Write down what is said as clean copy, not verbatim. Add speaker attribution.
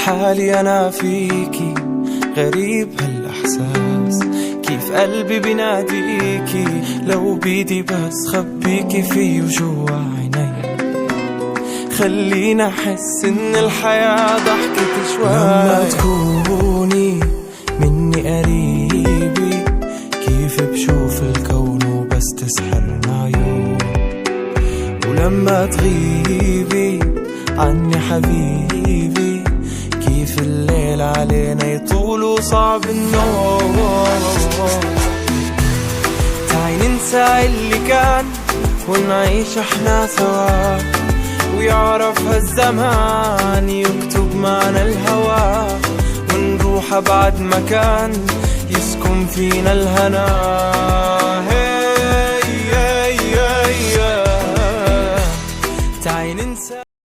Speaker 1: لحالي أنا فيكي، غريب هالإحساس، كيف قلبي بيناديكي، لو بيدي بس خبيكي فيه وجوا عيني، خلينا أحس إن الحياة ضحكت شوي. لما تكوني مني قريبي، كيف بشوف الكون وبس تسحرنا عيون، ولما تغيبي عني حبيبي، كيف الليل علينا يطول وصعب النوم. تعي ننسى اللي كان ونعيش احنا سوا، ويعرف هالزمان يكتب معنا الهوى، ونروح أبعد مكان يسكن فينا الهنا.